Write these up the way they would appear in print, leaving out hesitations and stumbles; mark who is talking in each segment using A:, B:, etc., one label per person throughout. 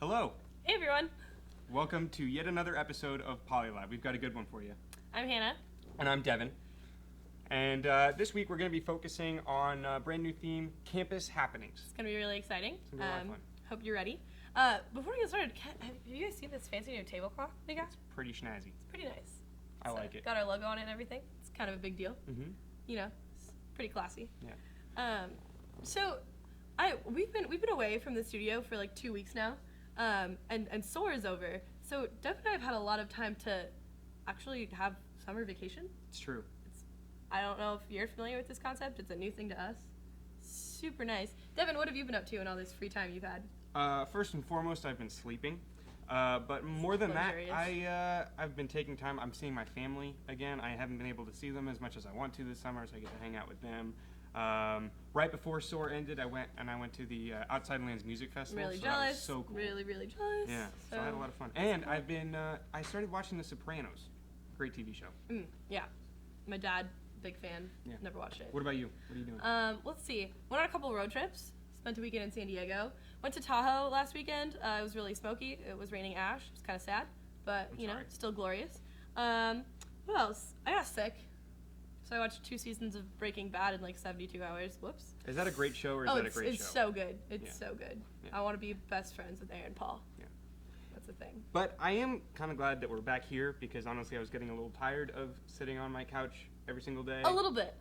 A: Hello.
B: Hey everyone.
A: Welcome to yet another episode of Polylab. We've got a good one for you.
B: I'm Hannah.
A: And I'm Devin. And this week we're going to be focusing on a brand new theme, campus happenings.
B: It's going to be really exciting.
A: It's going to be a lot of fun.
B: Hope you're ready. Before we get started, have you guys seen this fancy new tablecloth we got?
A: It's pretty snazzy.
B: It's pretty nice.
A: I like it.
B: Got our logo on it and everything. It's kind of a big deal.
A: Mm-hmm.
B: You know, it's pretty classy.
A: Yeah.
B: We've been away from the studio for like 2 weeks now, and SOAR is over. So Dev and I have had a lot of time to actually have summer vacation.
A: It's true.
B: I don't know if you're familiar with this concept. It's a new thing to us. Super nice. Devin, what have you been up to in all this free time you've had?
A: First and foremost, I've been sleeping. But more than
B: Luxurious.
A: that, I've been taking time. I'm seeing my family again. I haven't been able to see them as much as I want to this summer, so I get to hang out with them. Right before SOAR ended, I went to the Outside Lands Music Festival.
B: Really
A: so
B: jealous.
A: That was so cool.
B: Really jealous.
A: Yeah, so I had a lot of fun. And I've been, I started watching The Sopranos. Great TV show.
B: Yeah. My dad, big fan.
A: Yeah.
B: Never watched it.
A: What about you? What are you doing?
B: Let's see. Went on a couple of road trips. Spent a weekend in San Diego. Went to Tahoe last weekend. It was really smoky. It was raining ash. It was kind of sad, but still glorious. What else? I got sick. So I watched 2 seasons of Breaking Bad in like 72 hours. Whoops.
A: Is that a great show or is that a great show?
B: It's so good. It's
A: Yeah.
B: so good.
A: Yeah.
B: I want to be best friends with Aaron Paul.
A: Yeah.
B: That's the thing.
A: But I am kind of glad that we're back here because honestly I was getting a little tired of sitting on my couch every single day.
B: A little bit.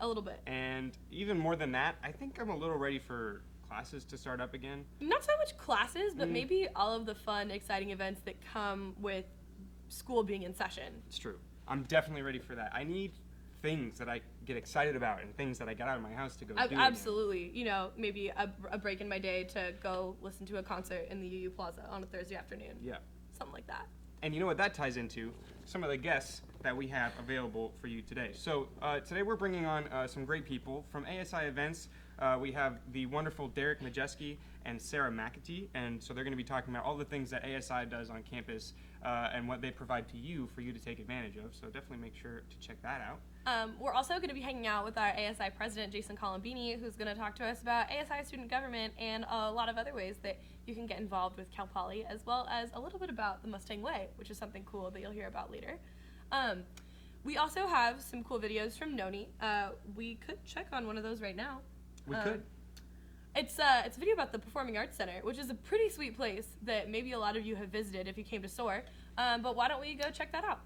A: And even more than that, I think I'm a little ready for classes to start up again.
B: Not so much classes, but maybe all of the fun, exciting events that come with school being in session.
A: It's true. I'm definitely ready for that. I need things that I get excited about and things that I get out of my house to go do.
B: Absolutely. You know, maybe a break in my day to go listen to a concert in the UU Plaza on a Thursday afternoon.
A: Yeah.
B: Something like that.
A: And you know what that ties into? Some of the guests that we have available for you today. So today we're bringing on some great people from ASI Events. We have the wonderful Majewski and Sarah McAtee, and so they're going to be talking about all the things that ASI does on campus and what they provide to you for you to take advantage of. So definitely make sure to check that out.
B: We're also going to be hanging out with our ASI President Jason Colombini, who's going to talk to us about ASI student government and a lot of other ways that you can get involved with Cal Poly, as well as a little bit about the Mustang Way, which is something cool that you'll hear about later. We also have some cool videos from Noni. We could check on one of those right now.
A: We could.
B: It's a video about the Performing Arts Center, which is a pretty sweet place that maybe a lot of you have visited if you came to SOAR. But why don't we go check that out?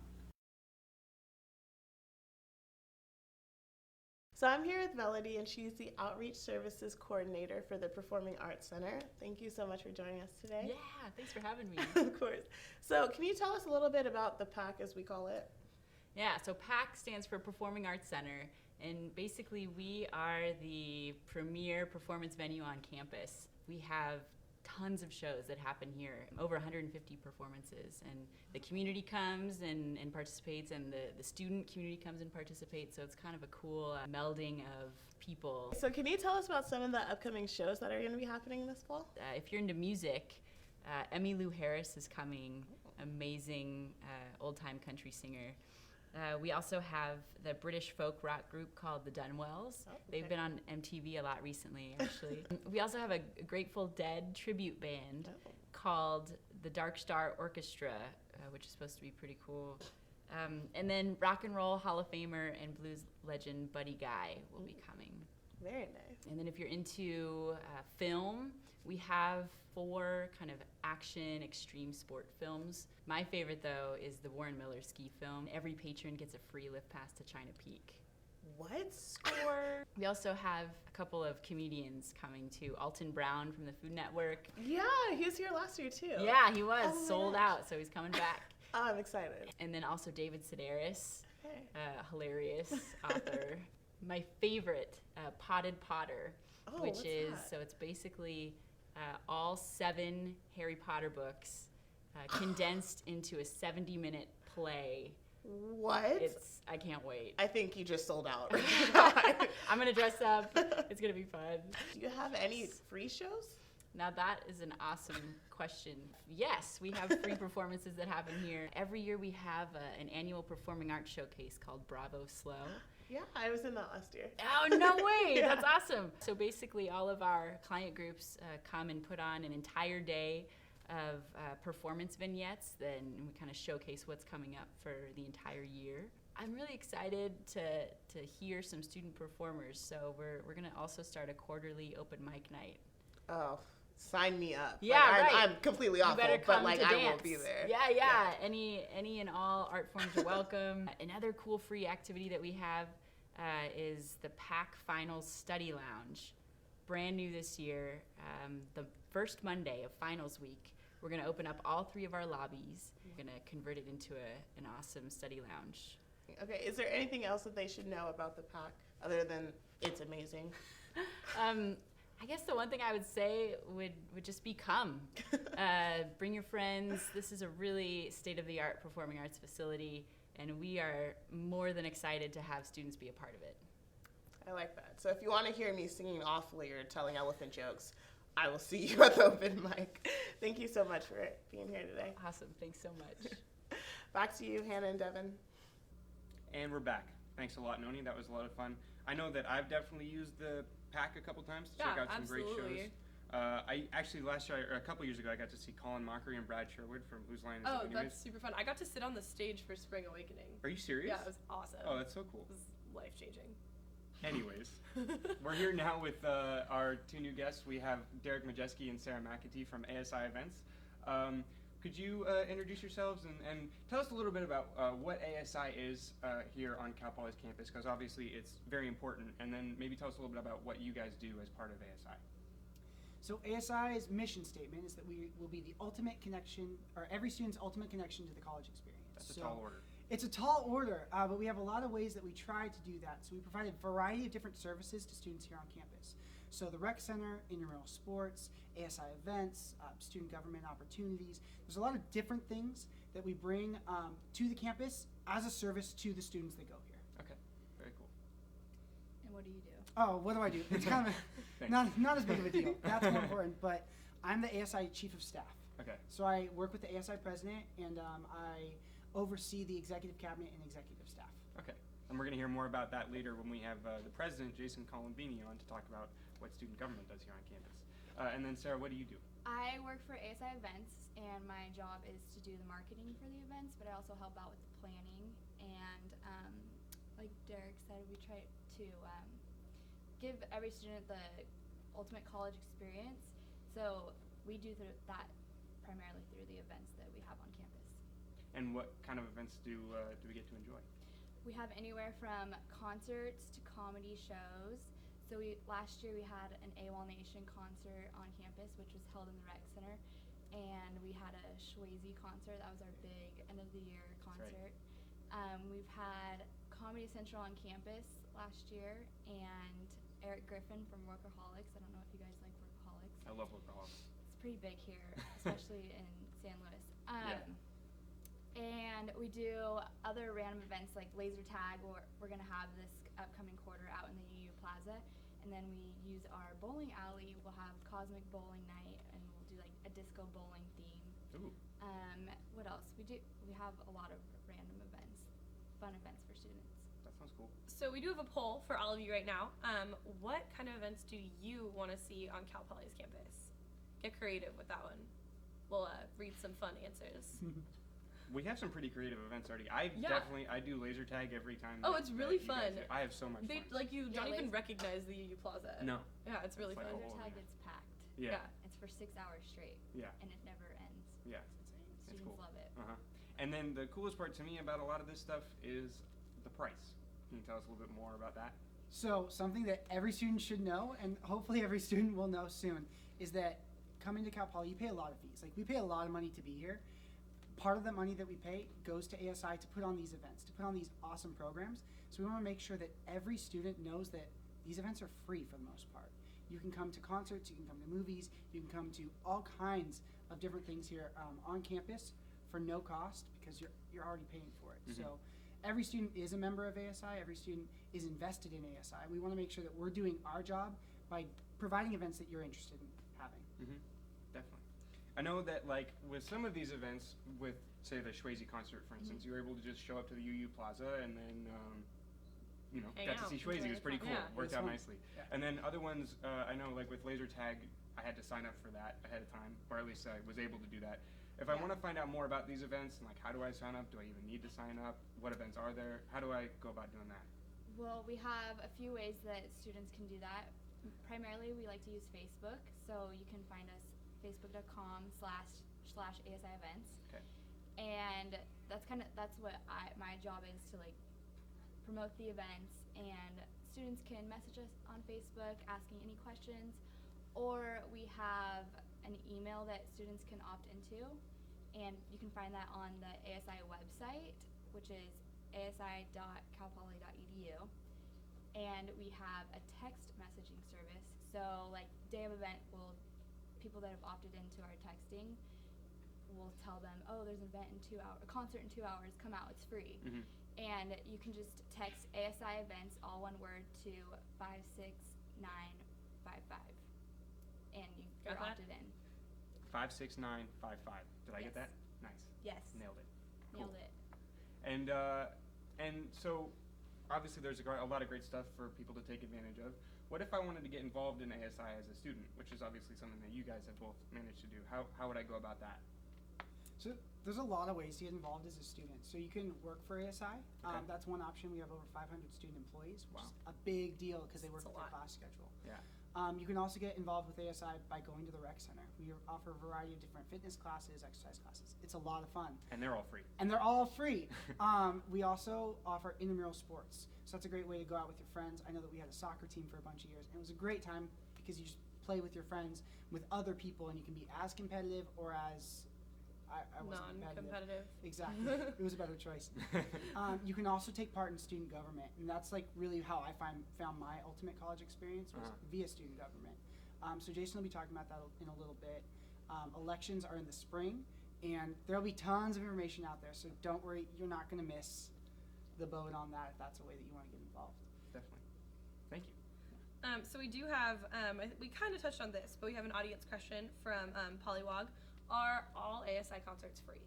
C: So I'm here with Melody, and she's the Outreach Services Coordinator for the Performing Arts Center. Thank you so much for joining us today.
D: Yeah, thanks for having me.
C: Of course. So can you tell us a little bit about the PAC, as we call it?
D: Yeah, so PAC stands for Performing Arts Center, and basically we are the premier performance venue on campus. We have tons of shows that happen here, over 150 performances, and the community comes and participates, and the student community comes and participates, so it's kind of a cool melding of people.
C: So can you tell us about some of the upcoming shows that are going to be happening this fall?
D: If you're into music, Emmylou Harris is coming, amazing old-time country singer. We also have the British folk rock group called the Dunwells.
C: Oh, okay.
D: They've been on MTV a lot recently, actually. We also have a Grateful Dead tribute band called the Dark Star Orchestra, which is supposed to be pretty cool. And then Rock and Roll Hall of Famer and blues legend Buddy Guy will be coming.
C: Very nice.
D: And then if you're into film, we have 4 kind of action extreme sport films. My favorite, though, is the Warren Miller ski film. Every patron gets a free lift pass to China Peak.
C: What?
D: Score! We also have a couple of comedians coming too. Alton Brown from the Food Network.
C: Yeah, he was here last year too.
D: Yeah, he was.
C: Oh my
D: sold
C: gosh.
D: out, so he's coming back.
C: Oh, I'm excited.
D: And then also David Sedaris,
C: Okay.
D: hilarious author. My favorite, Potted Potter,
C: Oh,
D: which
C: what's
D: is,
C: that?
D: so it's basically all 7 Harry Potter books condensed into a 70-minute play.
C: What?
D: I can't wait.
C: I think you just sold out.
D: I'm gonna dress up. It's gonna be fun.
C: Do you have any free shows?
D: Now that is an awesome question. Yes, we have free performances that happen here. Every year we have an annual performing arts showcase called Bravo Slow.
C: Yeah, I was in that last year.
D: Oh, no way.
C: Yeah.
D: That's awesome. So basically all of our client groups come and put on an entire day of performance vignettes. Then we kind of showcase what's coming up for the entire year. I'm really excited to hear some student performers. So we're going to also start a quarterly open mic night.
C: Oh, sign me up.
D: Yeah,
C: like,
D: right.
C: I'm completely
D: You
C: awful,
D: better
C: but
D: come
C: like
D: to
C: I
D: dance.
C: will be there.
D: Yeah. Any and all art forms are welcome. Another cool free activity that we have is the PAC Finals Study Lounge. Brand new this year. The first Monday of finals week, we're going to open up all 3 of our lobbies. We're going to convert it into an awesome study lounge.
C: Okay, is there anything else that they should know about the PAC other than it's amazing?
D: I guess the one thing I would say would just be come. Bring your friends. This is a really state-of-the-art performing arts facility, and we are more than excited to have students be a part of it.
C: I like that. So if you want to hear me singing awfully or telling elephant jokes, I will see you at the open mic. Thank you so much for being here today.
D: Awesome. Thanks so much.
C: Back to you, Hannah and Devin.
A: And we're back. Thanks a lot, Noni. That was a lot of fun. I know that I've definitely used the PAC a couple times to check out some great shows. I actually a couple years ago, I got to see Colin Mockery and Brad Sherwood from Whose Line Is It
B: Oh,
A: Anyway?
B: that's super fun. I got to sit on the stage for Spring Awakening.
A: Are you serious?
B: Yeah, it was awesome.
A: Oh, that's so cool.
B: It was life-changing.
A: Anyways, we're here now with our 2 new guests. We have Derek Majewski and Sarah McAtee from ASI Events. Could you introduce yourselves and tell us a little bit about what ASI is here on Cal Poly's campus, because obviously it's very important, and then maybe tell us a little bit about what you guys do as part of ASI.
E: So ASI's mission statement is that we will be the ultimate connection, or every student's ultimate connection to the college experience.
A: That's a tall order.
E: It's a tall order, but we have a lot of ways that we try to do that. So we provide a variety of different services to students here on campus. So the rec center, intramural sports, ASI events, student government opportunities. There's a lot of different things that we bring to the campus as a service to the students that go here.
A: Okay, very cool.
D: And what do you do?
E: Oh, what do I do? It's kind of not as big of a deal. That's more important, but I'm the ASI Chief of Staff.
A: Okay.
E: So I work with the ASI President, and I oversee the Executive Cabinet and Executive Staff.
A: Okay. And we're going to hear more about that later when we have the President, Jason Colombini, on to talk about what student government does here on campus. And then, Sarah, what do you do?
F: I work for ASI Events, and my job is to do the marketing for the events, but I also help out with the planning. And like Derek said, we try to give every student the ultimate college experience. So we do that primarily through the events that we have on campus.
A: And what kind of events do we get to enjoy?
F: We have anywhere from concerts to comedy shows. So last year we had an AWOL Nation concert on campus, which was held in the rec center, and we had a Swayze concert. That was our big end of the year concert. Right. We've had Comedy Central on campus last year, and Eric Griffin from Workaholics. I don't know if you guys like Workaholics.
A: I love Workaholics.
F: It's pretty big here, especially in San Luis.
A: Yeah.
F: And we do other random events like laser tag. We're going to have this upcoming quarter out in the UU Plaza. And then we use our bowling alley. We'll have Cosmic Bowling Night, and we'll do like a disco bowling theme.
A: Ooh.
F: What else? We have a lot of random events, fun events for students.
A: That sounds cool.
B: So we do have a poll for all of you right now. What kind of events do you want to see on Cal Poly's campus? Get creative with that one. We'll read some fun answers.
A: We have some pretty creative events already. I do laser tag every time.
B: Oh, it's really
A: you guys
B: fun.
A: I have so much fun.
B: You don't even
F: laser-
B: recognize the UU Plaza.
A: No.
B: Yeah, it's really
A: It's like
B: fun.
A: a
F: Laser
A: whole
F: tag
A: event.
F: gets packed.
A: Yeah.
F: It's for 6 hours straight,
A: Yeah.
F: and it never ends.
A: Yeah.
F: It's insane.
A: It's
F: Students
A: cool.
F: love it.
A: Uh-huh. And then the coolest part to me about a lot of this stuff is the price. Can you tell us a little bit more about that?
E: So something that every student should know, and hopefully every student will know soon, is that coming to Cal Poly, you pay a lot of fees. Like, we pay a lot of money to be here. Part of the money that we pay goes to ASI to put on these events, to put on these awesome programs. So we want to make sure that every student knows that these events are free for the most part. You can come to concerts, you can come to movies, you can come to all kinds of different things here on campus for no cost, because you're already paying for it.
A: Mhm.
E: So every student is a member of ASI, every student is invested in ASI. We want to make sure that we're doing our job by providing events that you're interested in having.
A: Mm-hmm. Definitely. I know that, like, with some of these events, with, say, the Swayze concert, for instance, you were able to just show up to the UU Plaza and then
B: Hang
A: got to
B: out.
A: see Swayze. It was pretty cool.
B: Yeah.
A: Worked
E: It was
A: out
E: fun.
A: nicely.
E: Yeah.
A: And then other ones, I know like with laser tag, I had to sign up for that ahead of time, or at least I was able to do that. If I
B: Yeah.
A: want to find out more about these events, like how do I sign up? Do I even need to sign up? What events are there? How do I go about doing that?
F: Well, we have a few ways that students can do that. Primarily, we like to use Facebook, so you can find us facebook.com/ASI events.
A: Okay.
F: And that's what my job is, to like promote the events, and students can message us on Facebook asking any questions, or we have an email that students can opt into, and you can find that on the ASI website, which is asi.calpoly.edu. And we have a text messaging service, so like day of event, people that have opted into our texting, we'll tell them, oh, there's an event in 2 hours, a concert in 2 hours, come out, it's free.
A: Mm-hmm.
F: And you can just text ASI events, all one word, to 56955, and you're
B: Got that?
F: opted in.
A: 56955. Did I get
F: Yes.
A: that? Nice.
F: Yes,
A: Nailed it.
F: nailed it.
A: And so obviously there's a lot of great stuff for people to take advantage of. What if I wanted to get involved in ASI as a student, which is obviously something that you guys have both managed to do? How would I go about that?
E: So there's a lot of ways to get involved as a student. So you can work for ASI.
A: Okay.
E: That's one option. We have over 500 student employees, which
A: Wow.
E: is a big deal because they work
B: That's a
E: with their
B: lot.
E: class schedule.
A: Yeah.
E: You can also get involved with ASI by going to the rec center. We offer a variety of different fitness classes, exercise classes. It's a lot of fun.
A: And they're all free.
E: And they're all free. We also offer intramural sports. So that's a great way to go out with your friends. I know that we had a soccer team for a bunch of years, and it was a great time because you just play with your friends, with other people, and you can be as competitive or as I wasn't competitive.
B: Non-competitive.
E: Exactly. It was a better choice. You can also take part in student government, and that's like really how I found my ultimate college experience was via student government. So Jason will be talking about that in a little bit. Elections are in the spring, and there'll be tons of information out there, so don't worry, you're not going to miss the boat on that if that's a way that you want to get involved.
A: Definitely. Thank you.
B: So we do have, we kind of touched on this, but we have an audience question from Polywog. Are all ASI concerts free?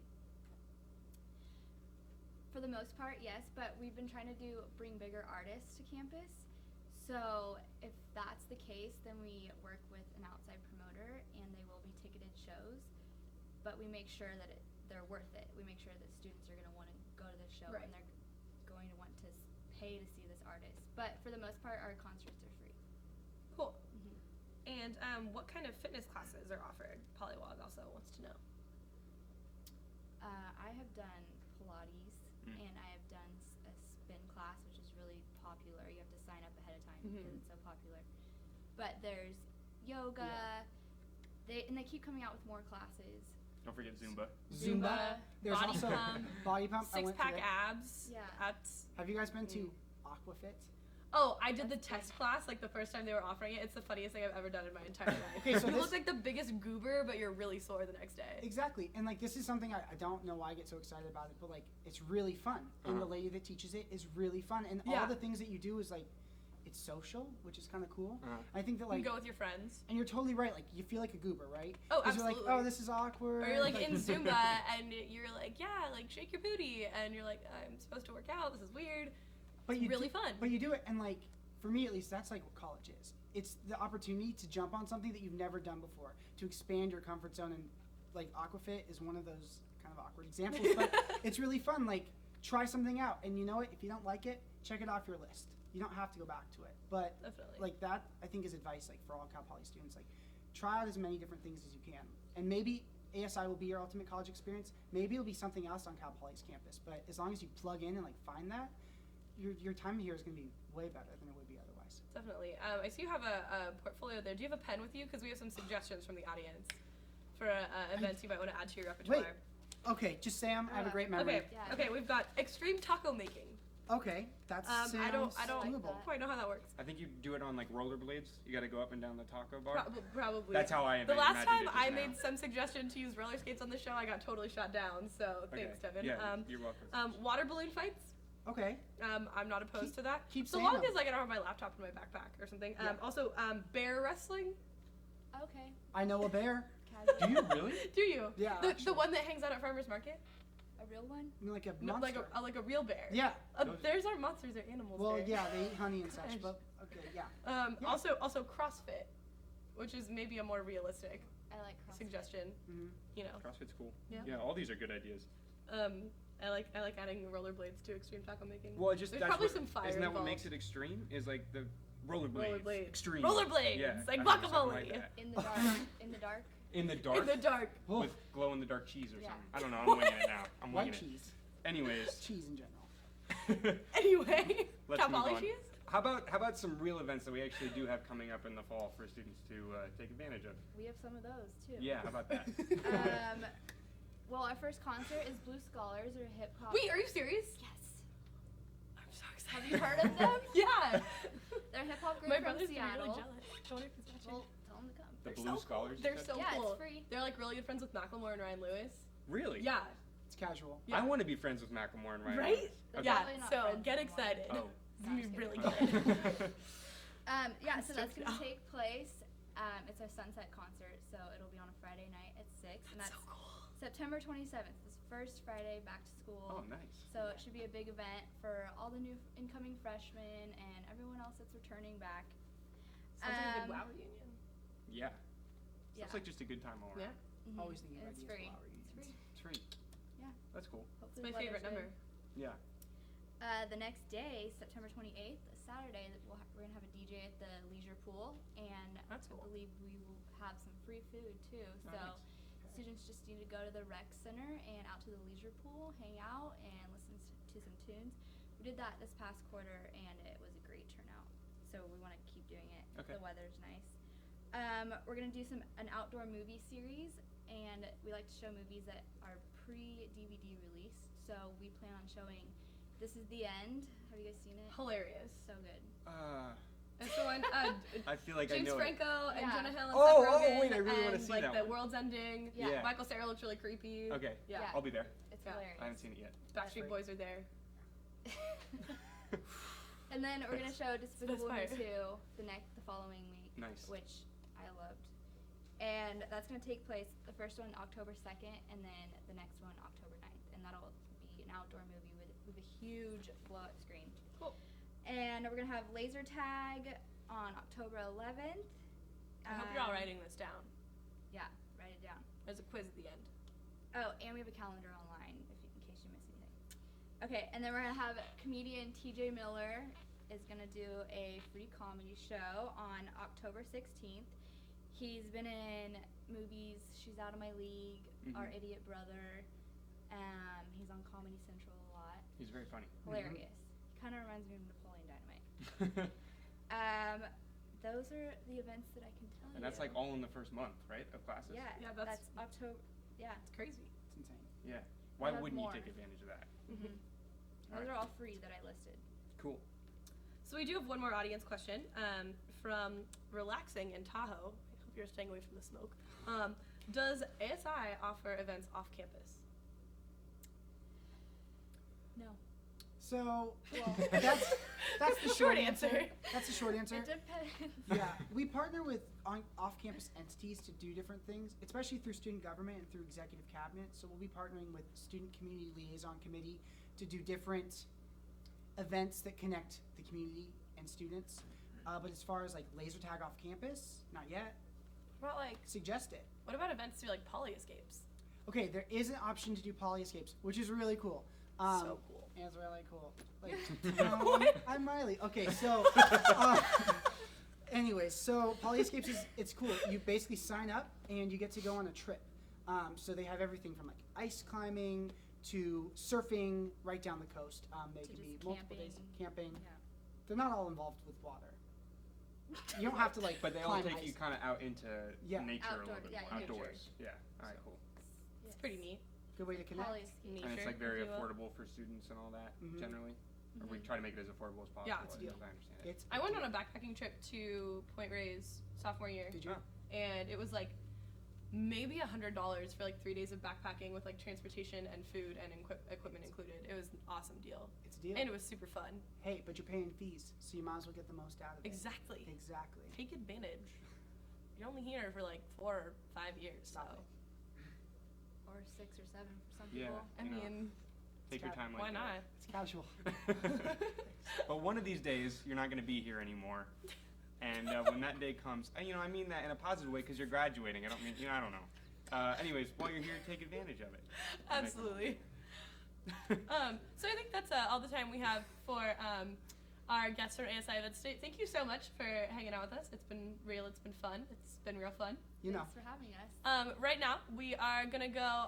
F: For the most part, yes, but we've been trying to bring bigger artists to campus. So if that's the case, then we work with an outside promoter, and they will be ticketed shows. But we make sure that they're worth it. We make sure that students are going to want to go to this show,
B: Right.
F: and they're going to want to pay to see this artist. But for the most part, our concerts are free.
B: Cool.
F: Mhm.
B: And what kind of fitness classes are offered? Polywog also wants to know.
F: I have done Pilates,
A: Mm.
F: and I have done a spin class, which is really popular. You have to sign up ahead of time because
B: Mhm.
F: it's so popular. But there's yoga.
E: Yeah.
F: They keep coming out with more classes.
A: Don't forget Zumba.
B: Zumba,
E: There's
B: body
E: also
B: pump,
E: body pump. I went to
B: Six-pack
E: it.
B: abs.
F: Yeah.
B: That's.
E: Have you guys been to Aquafit?
B: Oh, I did the
F: That's
B: test
F: fun.
B: class like the first time they were offering it. It's the funniest thing I've ever done in my entire life.
E: Okay, so
B: you
E: this-
B: look like the biggest goober, but you're really sore the next day.
E: Exactly, and like this is something I don't know why I get so excited about it, but like it's really fun, and the lady that teaches it is really fun, and
B: Yeah.
E: all the things that you do is like, it's social, which is kind of cool. I think that
B: You
E: like,
B: can go with your friends.
E: and you're totally right. Like you feel like a goober, right?
B: Oh,
E: 'Cause you're like,
B: absolutely.
E: oh, this is awkward.
B: Or you're like in Zumba and you're like, yeah, like shake your booty, and you're like, I'm supposed to work out. This is weird.
E: but
B: It's
E: you
B: really
E: do,
B: fun.
E: But you do it, and like for me at least, that's like what college is. It's the opportunity to jump on something that you've never done before, to expand your comfort zone, and like Aquafit is one of those kind of awkward examples, but it's really fun. Like try something out, and you know what? If you don't like it, check it off your list. You don't have to go back to it, but
B: Definitely.
E: like that I think is advice like for all Cal Poly students. Like try out as many different things as you can, and maybe ASI will be your ultimate college experience. Maybe it'll be something else on Cal Poly's campus, but as long as you plug in and like find that, your time here is going to be way better than it would be otherwise.
B: Definitely. I see you have a portfolio there. Do you have a pen with you? Because we have some suggestions from the audience for events you might want to add to your repertoire.
E: Wait. Okay, just Sam, I have a great memory.
B: Okay.
F: Yeah.
B: Okay. We've got extreme taco making.
E: Okay, that sounds
B: I don't
E: doable.
B: quite know how that works.
A: I think you do it on like rollerblades. You got to go up and down the taco bar.
B: Probably.
A: That's how I
B: The last
A: imagined
B: time
A: it just
B: I
A: now.
B: made some suggestion to use roller skates on the show, I got totally shot down. So
A: Okay.
B: thanks, Devin.
A: Yeah, you're welcome.
B: Water balloon fights.
E: Okay,
B: I'm not opposed to that.
E: keep
B: so
E: saying
B: long
E: them.
B: as like I don't have my laptop in my backpack or something.
E: Yeah.
B: Also, bear wrestling.
F: Okay.
E: I know a bear.
F: Casual.
A: Do you really?
B: Do you?
E: Yeah,
B: The
E: actually.
B: one that hangs out at farmers market.
F: A real one?
E: I mean, like a
B: No,
E: monster.
B: like a real bear.
E: Yeah.
B: There's our monsters are animals.
E: Well,
B: there.
E: yeah, they eat honey and such,
B: Gosh.
E: but okay, yeah. Yeah.
B: Also CrossFit, which is maybe a more realistic
F: I like CrossFit.
B: suggestion.
E: Mhm.
B: You know.
A: CrossFit's cool.
B: Yeah.
A: All these are good ideas.
B: I like adding rollerblades to extreme taco making.
A: Well, just
B: There's
A: that's
B: probably
A: what,
B: some fire
A: isn't that what
B: involved.
A: makes it extreme? Is like the rollerblades.
B: Rollerblades.
A: Extreme.
B: Rollerblades,
A: Yeah,
B: like
A: I don't know, something
B: guacamole.
A: like that.
F: In the dark. In the dark.
A: In the dark.
B: In the dark.
E: Oh,
A: With glow in the dark cheese or
F: Yeah.
A: something. I don't know. I'm winging it now. I'm
E: white
A: winging
E: cheese.
A: it. Anyways,
E: Cheese in general.
B: Anyway,
A: let's
B: Cal
A: move
B: Poly
A: on.
B: cheese?
A: How about some real events that we actually do have coming up in the fall for students to take advantage of?
F: We have some of those too.
A: Yeah, how about that?
F: Well, our first concert is Blue Scholars, or hip hop.
B: Wait, are you serious?
F: Yes.
B: I'm so excited.
F: Have you heard of them?
B: Yeah.
F: They're a hip hop group
B: My
F: from
B: brother's gonna be
F: Seattle.
B: really jealous. I wonder if he's watching.
F: Well, tell them to come.
A: The
B: They're
A: Blue
B: so
A: Scholars?
B: Cool. They're
A: you
B: so
A: said?
F: Yeah,
B: cool.
F: it's free.
B: They're like really good friends with Macklemore and Ryan Lewis.
A: Really?
B: Yeah.
E: It's casual.
A: I
B: Yeah.
A: want to be friends with Macklemore and Ryan.
B: Right?
A: Okay.
B: Yeah.
F: Probably not
B: So
F: friends
B: get
F: anymore.
B: excited.
A: Oh.
B: It's gonna be
F: Just
B: really
F: kidding.
B: good.
F: Yeah, so
B: I'm
F: that's
B: stoked
F: gonna
B: now.
F: take place. It's our sunset concert, so it'll be on a Friday night at 6, and
B: That's
F: that's
B: so cool.
F: September 27th. This first Friday back to school.
A: Oh, nice.
F: So it should be a big event for all the new incoming freshmen and everyone else that's returning back.
B: Sounds like a good
F: Um,
B: WoW reunion.
A: Yeah.
F: Yeah.
A: Sounds like just a good time all around.
B: Yeah.
F: Mhm.
E: Always thinking
F: And
E: about
F: it's
E: these
F: free.
E: flower
F: It's free.
A: It's free.
F: Yeah.
A: That's cool.
B: It's
F: Hopefully
B: my
F: the
B: favorite
F: weather's
B: number.
F: good.
A: Yeah.
F: The next day, September 28th, Saturday, we're gonna have a DJ at the leisure pool, and
B: That's cool.
F: I believe we will have some free food too. So
A: Nice.
F: students just need to go to the rec center and out to the leisure pool, hang out, and listen to some tunes. We did that this past quarter, and it was a great turnout. So we want to keep doing it.
A: Okay.
F: The weather's nice. We're gonna do an outdoor movie series, and we like to show movies that are pre-DVD released. So we plan on showing This Is the End. Have you guys seen it?
B: Hilarious.
F: So good.
B: It's the one.
A: I feel like I
B: James
A: know
B: Franco and
F: Yeah.
B: Jonah Hill and
A: Oh,
B: Seth
A: oh,
B: Rogen,
A: wait, I really wanna
B: and
A: see
B: like
A: that
B: the
A: one.
B: world's ending.
A: Yeah.
B: Michael Cera looks really creepy.
A: it. Okay.
B: Yeah.
A: I'll be there.
F: It's
B: Yeah.
F: hilarious.
A: I haven't seen it yet.
B: Backstreet Boys are there.
F: And then we're gonna show Despicable Me
B: fire.
F: 2 the following week,
A: Nice.
F: which I loved. And that's gonna take place, the first one October 2nd, and then the next one October 9th, and that'll be an outdoor movie with a huge blow-up screen.
B: Cool.
F: And we're gonna have laser tag on October 11th.
B: I hope you're all writing this down.
F: Yeah, write it down.
B: There's a quiz at the end.
F: Oh, and we have a calendar online in case you miss anything. Okay, and then we're gonna have comedian TJ Miller is gonna do a free comedy show on October 16th. He's been in movies She's Out of My League, Our
A: Mhm.
F: Idiot Brother. He's on Comedy Central a lot.
A: He's very funny.
F: Hilarious. He kind of reminds me of Napoleon Dynamite. Those are the events that I can tell you.
A: And that's like all in the first month, right, of classes?
F: Yeah,
B: Yeah,
F: that's
B: that's-
F: October. Yeah.
B: It's crazy.
E: It's insane.
A: Yeah. Why
F: have
A: wouldn't
F: more.
A: you take advantage of that?
F: Mm-hmm. Those
A: Alright.
F: are all free that I listed.
A: Cool.
B: So we do have one more audience question from Relaxing in Tahoe. I hope you're staying away from the smoke. Does ASI offer events off campus?
F: No.
E: So, well, that's the short answer. That's the short answer.
F: It depends.
E: Yeah, we partner with off-campus entities to do different things, especially through student government and through executive cabinet. So we'll be partnering with Student Community Liaison Committee to do different events that connect the community and students. But as far as like laser tag off campus, not yet.
B: What about
E: Suggest it.
B: what about events through like poly escapes?
E: Okay, there is an option to do poly escapes, which is really cool.
B: So cool.
E: It's really cool. Like, I'm Miley. Okay, so, anyways, so poly escapes it's cool. You basically sign up and you get to go on a trip. So they have everything from like ice climbing to surfing right down the coast. They
F: To
E: can
F: just
E: be multiple days
F: camping.
E: of camping.
F: Yeah.
E: They're not all involved with water. You don't have to like.
A: But they all
E: climb
A: take
E: ice.
A: you kind of out into
E: Yeah.
A: nature a
F: Outdoor-
A: little bit
F: yeah,
A: more.
F: nature.
A: Outdoors. Yeah. All right, cool.
B: It's pretty neat.
E: Good way to connect.
F: Poly escape.
B: Neat.
A: And it's
B: Nature,
A: like very
B: if you will.
A: affordable for students and all that,
E: Mhm.
A: generally. Or we
F: Mhm.
A: try to make it as affordable as possible.
B: Yeah.
E: It's a
A: as
E: deal.
A: I understand it.
E: It's
B: I went on a backpacking trip to Point Reyes sophomore year,
E: Did you?
B: and it was like maybe $100 for like 3 days of backpacking with like transportation and food and equipment included. It was an awesome deal,
E: It's a deal.
B: and it was super fun.
E: Hey, but you're paying fees, so you might as well get the most out of it.
B: Exactly.
E: Exactly.
B: Take advantage. You're only here for like 4 or 5 years,
E: Stop
B: so.
E: it.
F: or 6 or 7 for some
A: Yeah.
F: people.
B: I
A: You know,
B: mean,
A: take your time like
B: why not?
E: It's casual.
A: that. But one of these days, you're not going to be here anymore. And when that day comes, and, I mean that in a positive way because you're graduating. I don't mean, I don't know. Anyways, while you're here, take advantage of it.
B: Absolutely. So I think that's all the time we have for our guests from ASI Events State. Thank you so much for hanging out with us. It's been real. It's been fun. It's been real fun.
E: You know.
F: Thanks for having us.
B: Right now, we are going to go.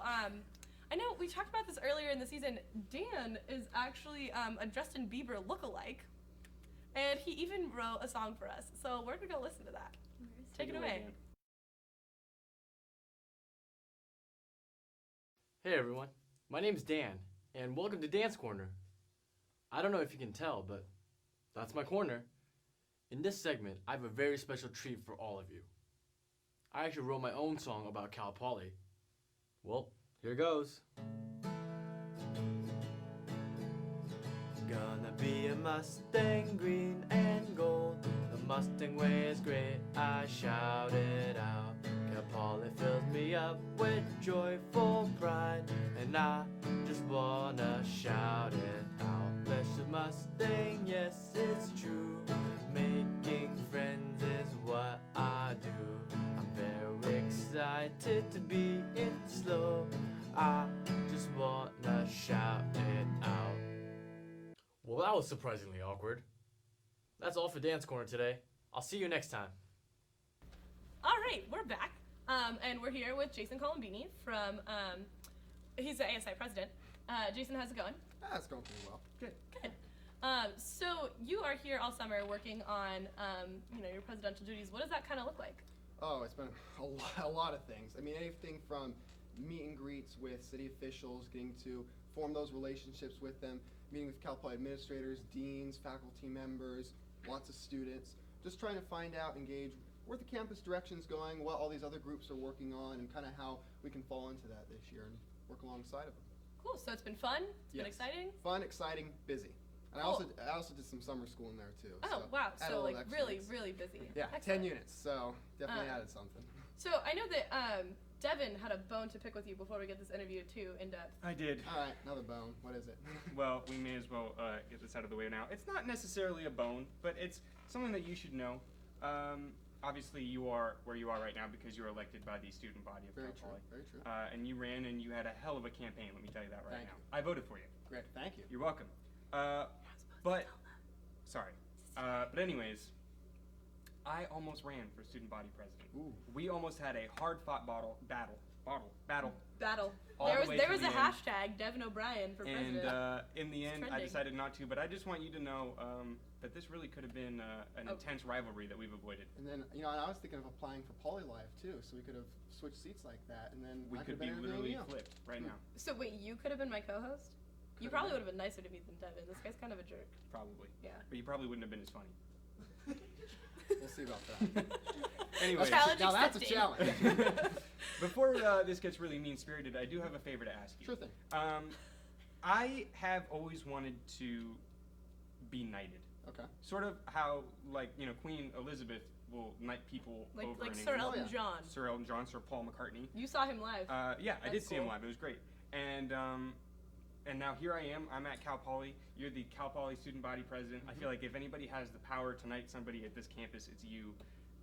B: I know we talked about this earlier in the season. Dan is actually a Justin Bieber lookalike. And he even wrote a song for us. So we're going to go listen to that. Take it away.
A: Dan.
G: Hey everyone, my name's Dan, and welcome to Dance Corner. I don't know if you can tell, but that's my corner. In this segment, I have a very special treat for all of you. I actually wrote my own song about Cal Poly. Well, here goes. Gonna be a Mustang, green and gold. The Mustang way is great, I shouted out. Cal Poly fills me up with joyful pride, and I just wanna shout it out. Bless the Mustang, yes it's true. Making friends is what I do. I'm very excited to be in slow. I just wanna shout it out. Well, that was surprisingly awkward. That's all for Dance Corner today. I'll see you next time.
B: All right, we're back. And we're here with Jason Colombini from, he's the ASI president. Jason, how's it going?
H: It's going pretty well.
B: Good. So you are here all summer working on, your presidential duties. What does that kind of look like?
H: Oh, it's been a lot of things. I mean, anything from meet and greets with city officials, getting to form those relationships with them, meeting with Cal Poly administrators, deans, faculty members, lots of students, just trying to find out, engage where the campus direction's going, what all these other groups are working on, and kind of how we can fall into that this year and work alongside of them.
B: Cool, so it's been fun, it's been
H: Yes.
B: exciting?
H: Fun, exciting, busy. And
B: Cool.
H: I also did some summer school in there too.
B: Oh,
H: so
B: wow,
H: added a
B: so
H: little
B: like
H: extra
B: really,
H: bits.
B: really busy.
H: Yeah,
B: Excellent.
H: 10 units, so definitely
B: Um,
H: added something.
B: So I know that Devin had a bone to pick with you before we get this interview too in depth.
A: I did.
H: All right, another bone. What is it?
A: Well, we may as well get this out of the way now. It's not necessarily a bone, but it's something that you should know. Obviously, you are where you are right now because you were elected by the student body of
H: Very
A: Cal
H: true,
A: Poly.
H: very true.
A: And you ran and you had a hell of a campaign, let me tell you that right
H: Thank
A: now.
H: you.
A: I voted for you.
H: Great, thank you.
A: You're welcome. But, sorry. But anyways, I almost ran for student body president.
H: Ooh.
A: We almost had a hard-fought battle. All
B: There
A: the
B: was
A: way
B: there
A: to
B: was
A: the
B: a
A: end.
B: hashtag Devin O'Brien for
A: And
B: president.
A: in the end, I
B: trending.
A: decided not to. But I just want you to know that this really could have been an intense rivalry that we've avoided.
H: And then, and I was thinking of applying for Poly Live too, so we could have switched seats like that, and then
A: We
H: I
A: could
H: have
A: be
H: been interviewing
A: literally
H: you.
A: flipped right now,
B: So wait, you could have been my co-host? You
H: Could've
B: probably
H: been.
B: would have been nicer to me than Devin. This guy's kind of a jerk.
A: probably.
B: Yeah.
A: But you probably wouldn't have been as funny.
H: We'll see about that.
A: Anyway,
B: Challenge
H: now that's a
B: accepted.
H: challenge.
A: before this gets really mean-spirited, I do have a favor to ask you.
H: Sure thing.
A: I have always wanted to be knighted.
H: Okay.
A: Sort of how, Queen Elizabeth will knight people
B: Like
A: over in
B: Sir
A: England.
B: Elton
H: Oh, yeah.
B: John.
A: Sir Elton John, Sir Paul McCartney.
B: You saw him live.
A: Yeah, I did
B: That's
A: see him
B: cool.
A: live. It was great. And now here I am. I'm at Cal Poly. You're the Cal Poly student body president. I feel like if anybody has the power to knight somebody at this campus, it's you.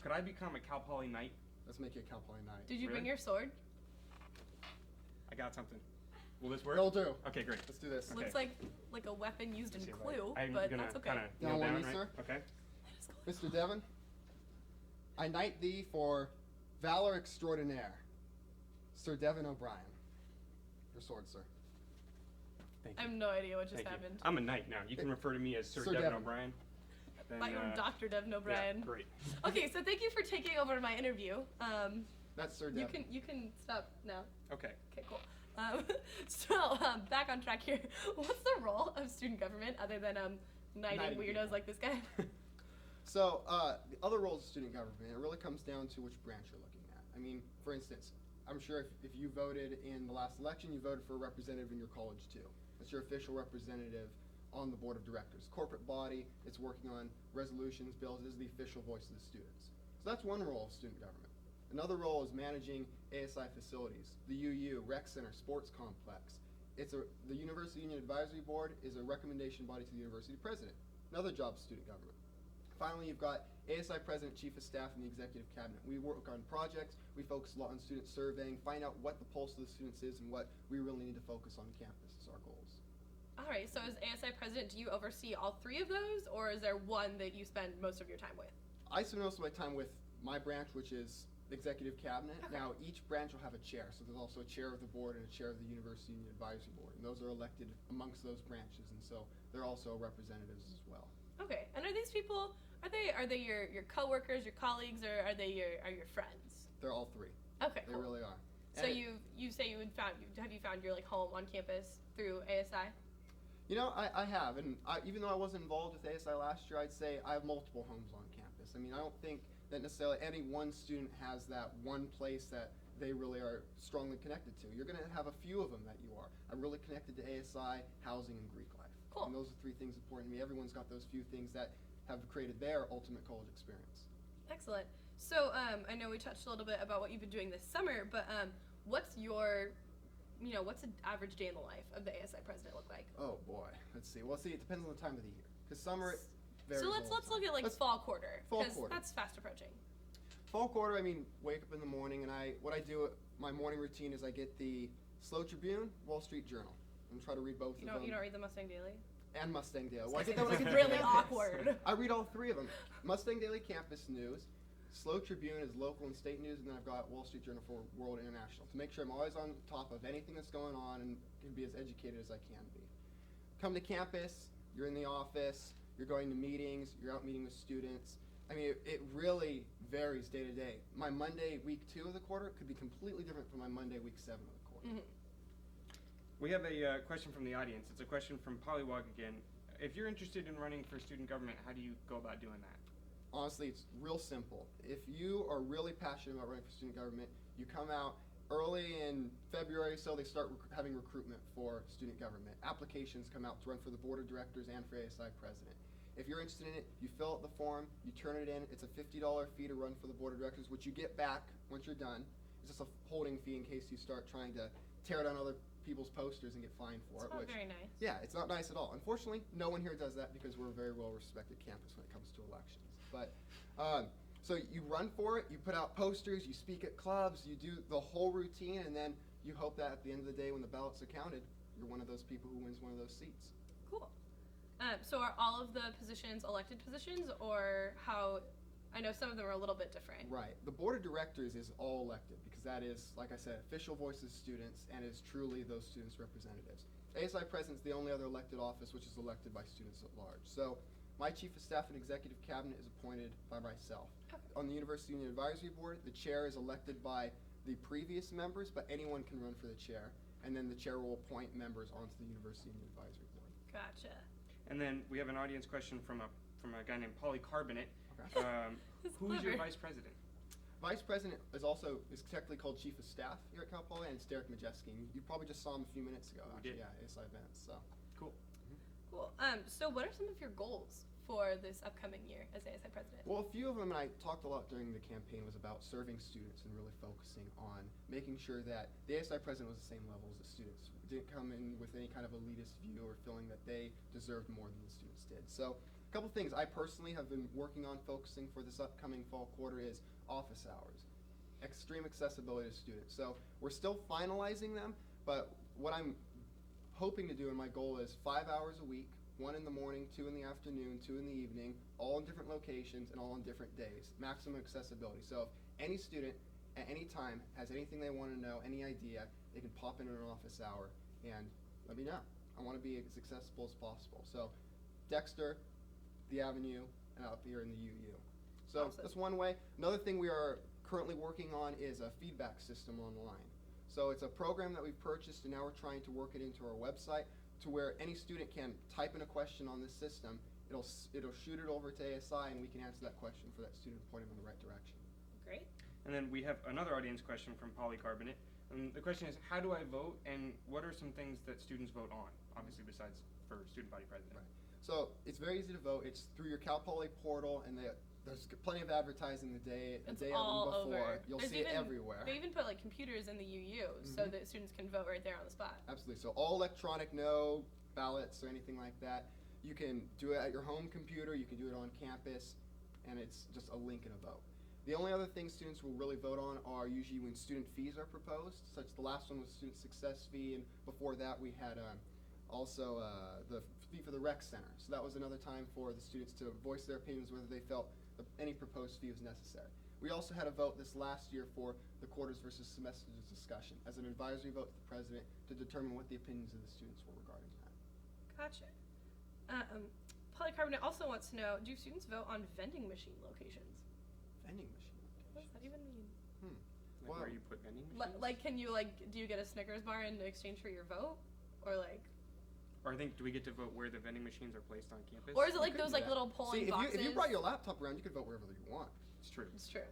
A: Could I become a Cal Poly knight?
H: Let's make it a Cal Poly night.
B: Did you bring
A: really?
B: your sword?
A: I got something. Will this work?
H: It'll do.
A: Okay, great.
H: Let's do this.
A: Okay.
B: Looks like a weapon used in
A: See if
B: Clue,
A: I'm
B: but
A: gonna
B: that's okay.
A: kinda
H: Down
A: kneel
H: one
A: down,
H: knee,
A: right?
H: sir.
A: Okay.
H: Mr. Devon, I knight thee for valor extraordinaire. Sir Devon O'Brien. Your sword, sir.
A: Thank
B: I
A: you.
B: have no idea what just
A: Thank you.
B: happened.
A: I'm a knight now. You can refer to me as Sir
H: Sir
A: Devon
H: Devon.
A: O'Brien. Then,
B: Thought you were Dr. Devin O'Brien.
A: Yeah, great.
B: Okay, so thank you for taking over my interview.
H: That's Sir
B: You
H: Devon.
B: can stop now.
A: Okay.
B: Okay, cool. Back on track here. What's the role of student government other than knighting
H: Knighting
B: weirdos
H: people.
B: like this guy?
H: So, the other roles of student government, it really comes down to which branch you're looking at. I mean, for instance, I'm sure if you voted in the last election, you voted for a representative in your college too. That's your official representative on the board of directors. Corporate body, it's working on resolutions, bills, it is the official voice of the students. So that's one role of student government. Another role is managing ASI facilities, the UU, Rec Center, Sports Complex. The University Union Advisory Board is a recommendation body to the University President. Another job is student government. Finally, you've got ASI President, Chief of Staff, and the Executive Cabinet. We work on projects, we focus a lot on student surveying, find out what the pulse of the students is and what we really need to focus on campus is our goals.
B: All right, so as ASI president, do you oversee all three of those, or is there one that you spend most of your time with?
H: I spend most of my time with my branch, which is Executive Cabinet.
B: Okay.
H: Now, each branch will have a chair, so there's also a chair of the board and a chair of the University Union Advisory Board, and those are elected amongst those branches, and so they're also representatives as well.
B: Okay, and are these people, are they your coworkers, your colleagues, or are they your friends?
H: They're all three.
B: Okay,
H: They
B: cool.
H: really are.
B: So
H: And
B: you say have you found your like home on campus through ASI?
H: You know, I have, and even though I wasn't involved with ASI last year, I'd say I have multiple homes on campus. I mean, I don't think that necessarily any one student has that one place that they really are strongly connected to. You're going to have a few of them that you are. I'm really connected to ASI, housing, and Greek life.
B: Cool.
H: And those are three things important to me. Everyone's got those few things that have created their ultimate college experience.
B: Excellent. So I know we touched a little bit about what you've been doing this summer, but what's what's an average day in the life of the ASI president look like?
H: Oh boy, let's see. Well, see, it depends on the time of the year. Because summer varies.
B: So
H: all
B: let's
H: the time.
B: look at like
H: Let's-
B: fall quarter,
H: Fall
B: because
H: quarter.
B: that's fast approaching.
H: Fall quarter, I mean, wake up in the morning, and what I do, my morning routine is I get the Slow Tribune, Wall Street Journal, and try to read both
B: You
H: of
B: don't
H: them.
B: read the Mustang Daily?
H: And Mustang Daily. Well, I
B: It's
H: get that when I get to
B: really
H: campus.
B: awkward.
H: I read all three of them. Mustang Daily Campus News, Slow Tribune is local and state news, and then I've got Wall Street Journal for World International to make sure I'm always on top of anything that's going on and can be as educated as I can be. Come to campus, you're in the office, you're going to meetings, you're out meeting with students. I mean, it really varies day to day. My Monday, week 2 of the quarter could be completely different from my Monday, week 7 of the quarter.
B: Mm-hmm.
A: We have a question from the audience. It's a question from Pollywog again. If you're interested in running for student government, how do you go about doing that?
H: Honestly, it's real simple. If you are really passionate about running for student government, you come out early in February, so they start having recruitment for student government. Applications come out to run for the board of directors and for ASI president. If you're interested in it, you fill out the form, you turn it in. It's a $50 fee to run for the board of directors, which you get back once you're done. It's just a holding fee in case you start trying to tear down other people's posters and get fined for
B: It's
H: it.
B: not very nice.
H: Yeah, it's not nice at all. Unfortunately, no one here does that because we're a very well-respected campus when it comes to elections. But so you run for it, you put out posters, you speak at clubs, you do the whole routine, and then you hope that at the end of the day when the ballots are counted, you're one of those people who wins one of those seats.
B: Cool. So are all of the positions elected positions, or how? I know some of them are a little bit different.
H: Right. The board of directors is all elected because that is, like I said, official voice of students and is truly those students' representatives. ASI President's the only other elected office which is elected by students at large. So my chief of staff and executive cabinet is appointed by myself.
B: Okay.
H: On the University Union Advisory Board, the chair is elected by the previous members, but anyone can run for the chair. And then the chair will appoint members onto the University Union Advisory Board.
B: Gotcha.
A: And then we have an audience question from a guy named Polycarbonate.
H: Okay.
B: That's
A: Who's your
B: clever.
A: vice president?
H: Vice President is technically called Chief of Staff here at Cal Poly, and it's Derek Majewski. You probably just saw him a few minutes ago,
A: We
H: actually,
A: did.
H: yeah, ASI events. So.
A: Cool.
B: Cool. So what are some of your goals for this upcoming year as ASI president?
H: Well, a few of them, and I talked a lot during the campaign, was about serving students and really focusing on making sure that the ASI president was the same level as the students. Didn't come in with any kind of elitist view or feeling that they deserved more than the students did. So a couple things I personally have been working on focusing for this upcoming fall quarter is office hours. Extreme accessibility to students. So we're still finalizing them, but what I'm hoping to do and my goal is 5 hours a week, 1 in the morning, 2 in the afternoon, 2 in the evening, all in different locations and all on different days. Maximum accessibility. So if any student at any time has anything they want to know, any idea, they can pop in an office hour and let me know. I want to be as accessible as possible. So Dexter, the Avenue, and up here in the UU. So
B: Awesome.
H: that's one way. Another thing we are currently working on is a feedback system online. So it's a program that we've purchased and now we're trying to work it into our website to where any student can type in a question on this system. It'll shoot it over to ASI and we can answer that question for that student and point them in the right direction.
B: Great.
A: And then we have another audience question from Polycarbonate. And the question is, how do I vote, and what are some things that students vote on, obviously besides for student body president?
H: Right. So it's very easy to vote. It's through your Cal Poly portal, and the There's plenty of advertising the day
B: It's
H: of
B: all
H: them before.
B: over.
H: You'll
B: There's
H: see it
B: even-
H: everywhere.
B: They even put like computers in the UUs so that students can vote right there on the spot.
H: Absolutely. So all electronic, no ballots or anything like that. You can do it at your home computer. You can do it on campus, and it's just a link and a vote. The only other things students will really vote on are usually when student fees are proposed. Such the last one was student success fee, and before that we had also the fee for the rec center. So that was another time for the students to voice their opinions whether they felt any proposed fee was necessary. We also had a vote this last year for the quarters versus semesters discussion as an advisory vote to the president to determine what the opinions of the students were regarding that.
B: Gotcha. Polycarbonate also wants to know, do students vote on vending machine locations?
H: Vending machine
B: What does that even mean?
A: Like
H: Wow.
A: where you put vending machines?
B: Like, can you do you get a Snickers bar in exchange for your vote, or like,
A: Or I think, do we get to vote where the vending machines are placed on campus?
B: or is it like
H: You could
B: those
H: do
B: like
H: that.
B: little polling
H: See,
B: boxes?
H: if you brought your laptop around, you could vote wherever you want.
A: It's true.
B: It's true.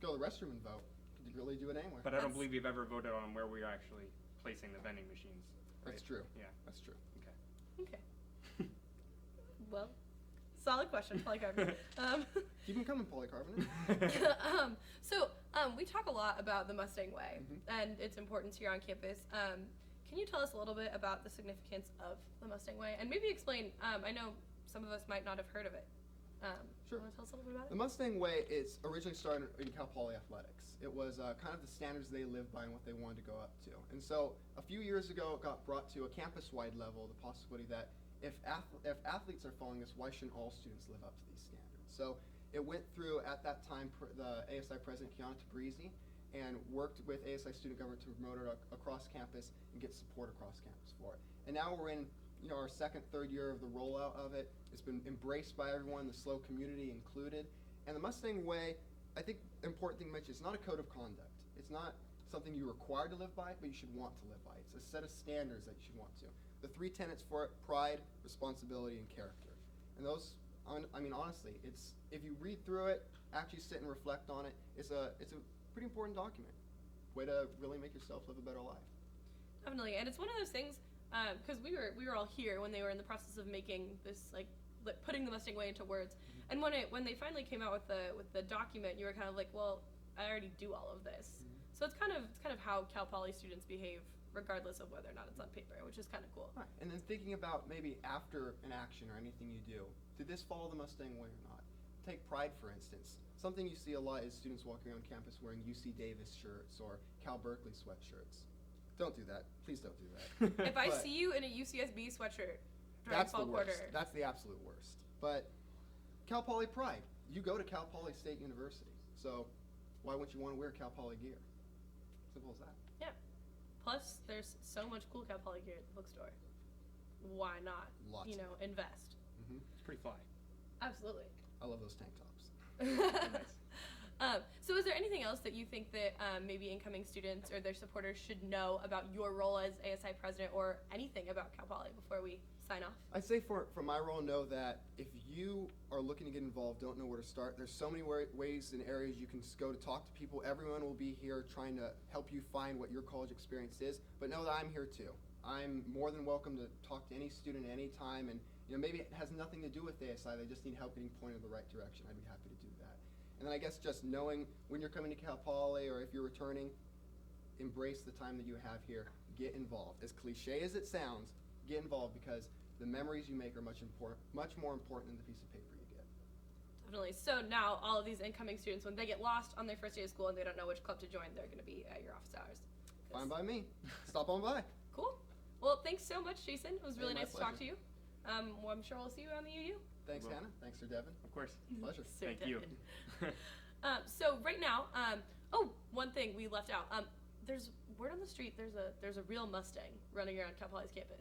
H: Go to the restroom and vote. You could really do it anywhere.
A: But I don't
B: That's-
A: believe we've ever voted on where we are actually placing the vending machines.
H: That's
A: right?
H: true.
A: Yeah.
H: That's true.
B: Okay. Well, solid question, Polycarbonate.
H: Keep them coming, polycarbonate.
B: We talk a lot about the Mustang Way
H: Mhm.
B: and its importance here on campus. Can you tell us a little bit about the significance of the Mustang Way, and maybe explain? I know some of us might not have heard of it.
H: Sure.
B: Want to tell us a little bit about
H: The
B: it?
H: Mustang Way is originally started in Cal Poly athletics. It was kind of the standards they lived by and what they wanted to go up to. And so a few years ago, it got brought to a campus-wide level, the possibility that if athletes are following this, why shouldn't all students live up to these standards? So it went through, at that time, the ASI President Jason Colombini and worked with ASI student government to promote it across campus and get support across campus for it. And now we're in our second, third year of the rollout of it. It's been embraced by everyone, the SLO community included. And the Mustang Way, I think the important thing to mention, it's not a code of conduct. It's not something you're required to live by, but you should want to live by. It's a set of standards that you should want to. The three tenets for it: pride, responsibility, and character. And those, I mean, honestly, it's, if you read through it, actually sit and reflect on it, it's a pretty important document. Way to really make yourself live a better life.
B: Definitely, and it's one of those things because we were all here when they were in the process of making this putting the Mustang Way into words. And when they finally came out with the document, you were kind of like, well, I already do all of this. So it's kind of how Cal Poly students behave, regardless of whether or not it's on paper, which is kind of cool.
H: Right. And then thinking about maybe after an action or anything you do, did this follow the Mustang Way or not? Take pride, for instance. Something you see a lot is students walking around campus wearing UC Davis shirts or Cal Berkeley sweatshirts. Don't do that. Please don't do that.
B: If I
H: But
B: see you in a UCSB sweatshirt during
H: that's the
B: fall
H: worst.
B: quarter,
H: That's the absolute worst. But Cal Poly pride. You go to Cal Poly State University. So why wouldn't you want to wear Cal Poly gear? Simple as that.
B: plus there's so much cool Cal Poly gear at the bookstore. Why not?
H: Lots.
B: Invest.
A: It's pretty fly.
B: Absolutely.
H: I love those tank tops.
B: So is there anything else that you think that maybe incoming students or their supporters should know about your role as ASI president or anything about Cal Poly before we sign off?
H: I'd say for my role, know that if you are looking to get involved, don't know where to start, there's so many ways and areas you can go to talk to people. Everyone will be here trying to help you find what your college experience is, but know that I'm here too. I'm more than welcome to talk to any student anytime, and maybe it has nothing to do with ASI, they just need help getting pointed in the right direction. I'd be happy to do that. And then I guess just knowing when you're coming to Cal Poly or if you're returning, embrace the time that you have here. Get involved. As cliche as it sounds, get involved because the memories you make are much more important than the piece of paper you get.
B: Definitely. So now all of these incoming students, when they get lost on their first day of school and they don't know which club to join, they're going to be at your office hours.
H: Fine by me. Stop on by.
B: Cool. Well, thanks so much, Jason. It was really
H: Hey, my
B: nice to talk to
H: pleasure.
B: you. Well, I'm sure we'll see you on the UU.
H: Thanks,
A: Well.
H: Hannah. Thanks, Sir Devin.
A: Of course.
H: Pleasure.
B: Sir
A: Thank you.
B: Devin. So right now, one thing we left out. There's word on the street. There's a real Mustang running around Cal Poly's campus.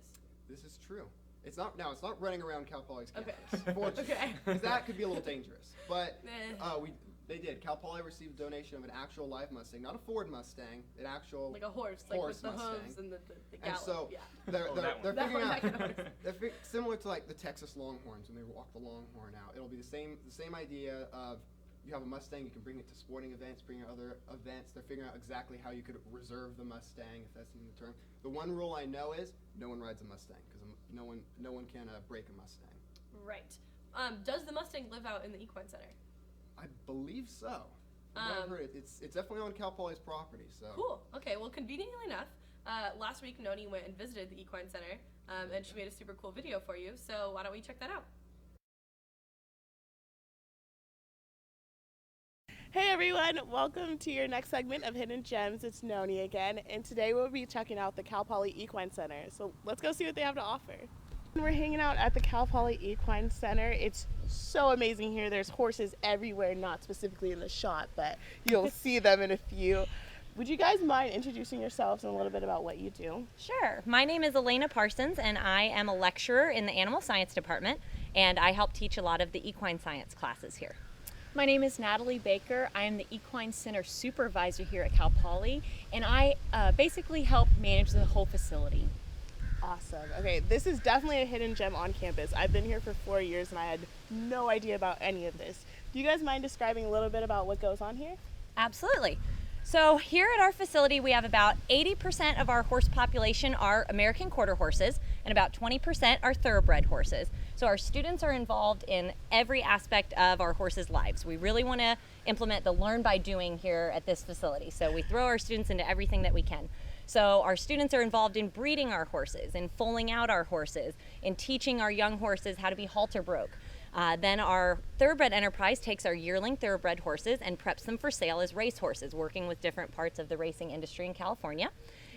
H: This is true. It's not running around Cal Poly's
B: Okay.
H: campus. Fortunately.
B: Okay.
H: 'Cause that could be a little dangerous. But
B: Eh.
H: they did. Cal Poly received a donation of an actual live Mustang, not a Ford Mustang, an actual
B: Like a horse,
H: horse
B: with the
H: Mustang.
B: hooves and the
H: And
B: gallop.
H: so
B: yeah.
H: they're
A: Oh, that
H: they're
A: one.
B: That
H: figuring
B: one,
H: out
B: that kind of
H: they're similar to like the Texas Longhorns when they walk the Longhorn out. It'll be the same idea of you have a Mustang, you can bring it to sporting events, bring it to other events. They're figuring out exactly how you could reserve the Mustang, if that's even the term. The one rule I know is no one rides a Mustang because no one can break a Mustang.
B: Right. Does the Mustang live out in the Equine Center?
H: I I believe so. From what I've heard, it's definitely on Cal Poly's property. So
B: Cool. Okay, well, conveniently enough, last week Noni went and visited the Equine Center, and she made a super cool video for you, so why don't we check that out?
I: Hey everyone, welcome to your next segment of Hidden Gems. It's Noni again, and today we'll be checking out the Cal Poly Equine Center. So let's go see what they have to offer. We're hanging out at the Cal Poly Equine Center. It's so amazing here. There's horses everywhere, not specifically in the shot, but you'll see them in a few. Would you guys mind introducing yourselves and a little bit about what you do?
J: Sure. My name is Elena Parsons, and I am a lecturer in the Animal Science Department, and I help teach a lot of the equine science classes here.
K: My name is Natalie Baker. I am the Equine Center Supervisor here at Cal Poly, and I basically help manage the whole facility.
I: Awesome. Okay, this is definitely a hidden gem on campus. I've been here for 4 years and I had no idea about any of this. Do you guys mind describing a little bit about what goes on here?
J: Absolutely. So here at our facility, we have about 80% of our horse population are American quarter horses, and about 20% are thoroughbred horses. So our students are involved in every aspect of our horses' lives. We really want to implement the learn by doing here at this facility. So we throw our students into everything that we can. So our students are involved in breeding our horses, in foaling out our horses, in teaching our young horses how to be halter broke. Then our thoroughbred enterprise takes our yearling thoroughbred horses and preps them for sale as race horses, working with different parts of the racing industry in California.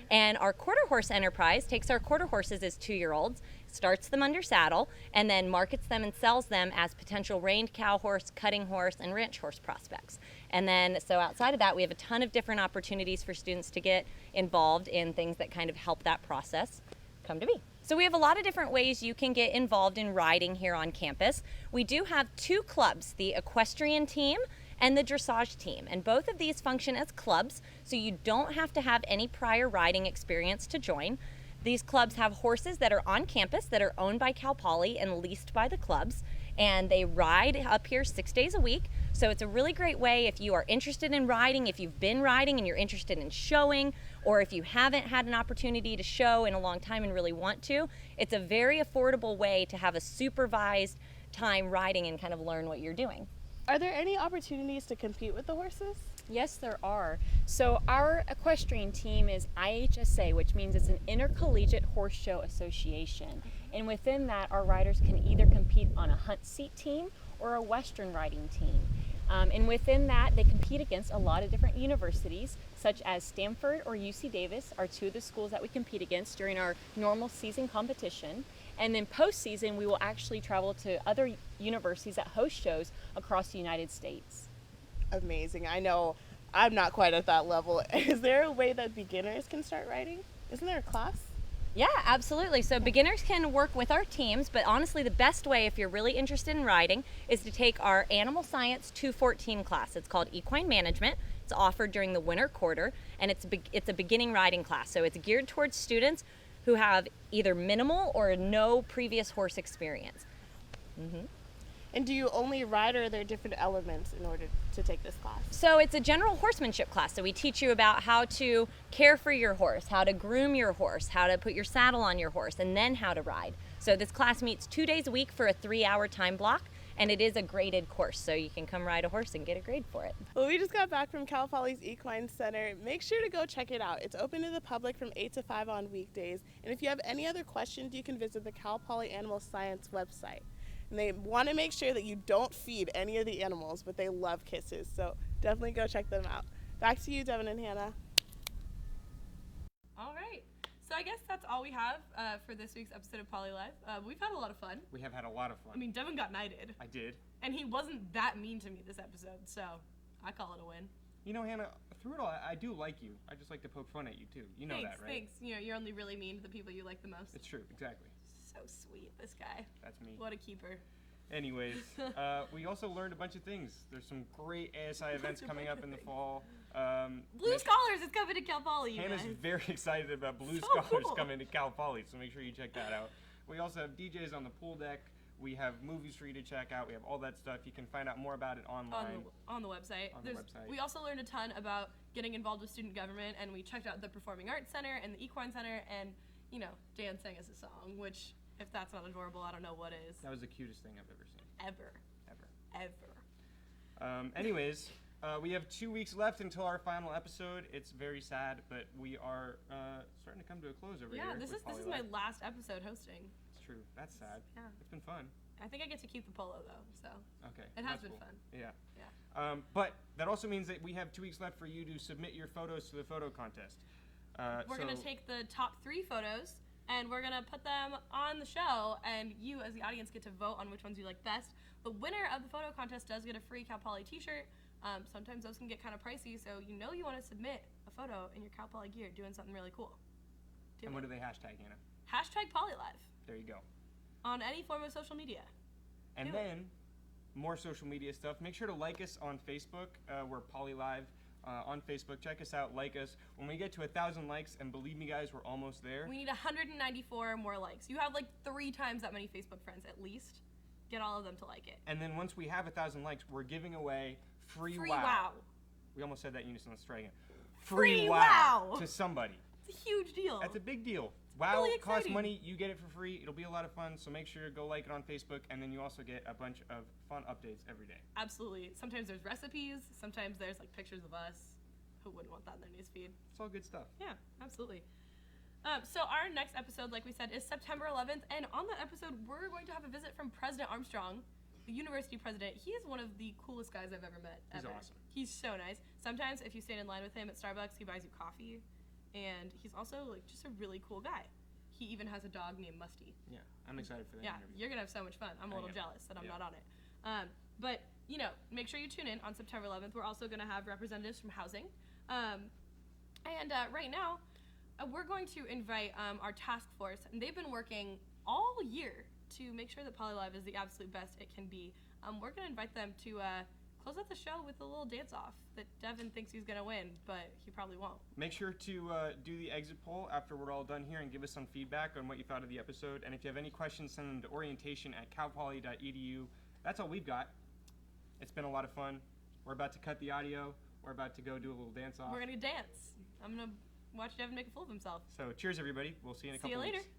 J: And our quarter horse enterprise takes our quarter horses as 2-year-olds, starts them under saddle, and then markets them and sells them as potential reined cow horse, cutting horse, and ranch horse prospects. And then, so outside of that, we have a ton of different opportunities for students to get involved in things that kind of help that process come to be. So we have a lot of different ways you can get involved in riding here on campus. We do have 2 clubs, the equestrian team and the dressage team, and both of these function as clubs, so you don't have to have any prior riding experience to join. These clubs have horses that are on campus that are owned by Cal Poly and leased by the clubs, and they ride up here 6 days a week. So it's a really great way if you are interested in riding, if you've been riding and you're interested in showing, or if you haven't had an opportunity to show in a long time and really want to. It's a very affordable way to have a supervised time riding and kind of learn what you're doing.
I: Are there any opportunities to compete with the horses?
K: Yes, there are. So our equestrian team is IHSA, which means it's an Intercollegiate Horse Show Association. And within that, our riders can either compete on a hunt seat team or a Western riding team. And within that, they compete against a lot of different universities, such as Stanford or UC Davis are 2 of the schools that we compete against during our normal season competition. And then postseason, we will actually travel to other universities that host shows across the United States.
I: Amazing. I know I'm not quite at that level. Is there a way that beginners can start riding? Isn't there a class?
J: Yeah, absolutely. So beginners can work with our teams, but honestly the best way if you're really interested in riding is to take our Animal Science 214 class. It's called Equine Management. It's offered during the winter quarter, and it's a beginning riding class. So it's geared towards students who have either minimal or no previous horse experience.
I: And do you only ride, or are there different elements in order to take this class?
J: So it's a general horsemanship class. So we teach you about how to care for your horse, how to groom your horse, how to put your saddle on your horse, and then how to ride. So this class meets 2 days a week for a 3-hour time block, and it is a graded course, so you can come ride a horse and get a grade for it.
I: Well, we just got back from Cal Poly's Equine Center. Make sure to go check it out. It's open to the public from 8 to 5 on weekdays. And if you have any other questions, you can visit the Cal Poly Animal Science website. And they want to make sure that you don't feed any of the animals, but they love kisses. So definitely go check them out. Back to you, Devin and Hannah.
B: All right. So I guess that's all we have for this week's episode of Poly Live. We've had a lot of fun.
A: We have had a lot of fun.
B: I mean, Devin got knighted.
A: I did.
B: And he wasn't that mean to me this episode, so I call it a win.
A: You know, Hannah, through it all, I do like you. I just like to poke fun at you, too. You know that, right?
B: Thanks. You know, you're only really mean to the people you like the most.
A: It's true, exactly.
B: So sweet, this guy.
A: That's me.
B: What a keeper.
A: Anyways, we also learned a bunch of things. There's some great ASI events coming up in the fall.
B: Blue Scholars is coming to Cal Poly, you
A: Hannah's
B: guys.
A: very excited about Blue
B: So
A: Scholars
B: cool.
A: coming to Cal Poly, so make sure you check that out. We also have DJs on the pool deck. We have movies for you to check out. We have all that stuff. You can find out more about it online.
B: On the website. We also learned a ton about getting involved with student government, and we checked out the Performing Arts Center and the Equine Center, and, you know, Dan sang us a song, which, if that's not adorable, I don't know what is.
A: That was the cutest thing I've ever seen.
B: Ever.
A: Anyways, we have 2 weeks left until our final episode. It's very sad, but we are starting to come to a close over here.
B: Yeah, this
A: with
B: is
A: Poly
B: my
A: Live.
B: last episode hosting.
A: It's true. That's sad.
B: Yeah.
A: It's been fun.
B: I think I get to keep the polo though, so
A: Okay.
B: it has
A: that's
B: been
A: cool.
B: fun.
A: Yeah.
B: Yeah.
A: But that also means that we have 2 weeks left for you to submit your photos to the photo contest.
B: We're gonna take the top 3 photos and we're gonna put them on the show, and you as the audience get to vote on which ones you like best. The winner of the photo contest does get a free Cal Poly t-shirt. Sometimes those can get kind of pricey, so you want to submit a photo in your Cal Poly gear doing something really cool.
A: And what do they hashtag, Anna?
B: Hashtag PolyLive
A: There you go.
B: on any form of social media.
A: And
B: Do it.
A: then, more social media stuff. Make sure to like us on Facebook. We're PolyLive on Facebook. Check us out, like us. When we get to 1,000 likes, and believe me guys, we're almost there.
B: We need 194 more likes. You have like 3 times that many Facebook friends at least. Get all of them to like it.
A: And then once we have 1,000 likes, we're giving away free
B: Free
A: wow.
B: wow.
A: We almost said that in unison. Let's try again.
B: Free wow.
A: To somebody.
B: It's a huge deal.
A: That's a big deal. Wow
B: really
A: costs
B: exciting.
A: money. You get it for free. It'll be a lot of fun. So make sure to go like it on Facebook, and then you also get a bunch of fun updates every day.
B: Absolutely. Sometimes there's recipes. Sometimes there's like pictures of us. Who wouldn't want that in their newsfeed?
A: It's all good stuff.
B: Yeah, absolutely. So our next episode, like we said, is September 11th, and on that episode, we're going to have a visit from President Armstrong, the university president. He is one of the coolest guys I've ever met.
A: He's
B: ever.
A: awesome.
B: He's so nice. Sometimes if you stand in line with him at Starbucks, he buys you coffee, and he's also like just a really cool guy. He even has a dog named Musty.
A: Yeah, I'm excited for that
B: Yeah,
A: interview.
B: you're gonna have so much fun. I'm a
A: I
B: little
A: am.
B: jealous that I'm
A: Yeah.
B: not on it. But make sure you tune in on September 11th. We're also gonna have representatives from housing, and right now we're going to invite our task force, and they've been working all year to make sure that PolyLive is the absolute best it can be. We're gonna invite them to close out the show with a little dance-off that Devin thinks he's gonna win, but he probably won't.
A: Make sure to do the exit poll after we're all done here and give us some feedback on what you thought of the episode. And if you have any questions, send them to orientation@calpoly.edu. That's all we've got. It's been a lot of fun. We're about to cut the audio. We're about to go do a little dance off.
B: We're gonna dance. I'm gonna watch Devin make a fool of himself.
A: So cheers, everybody. We'll see you in a
B: See you
A: couple
B: later.
A: weeks.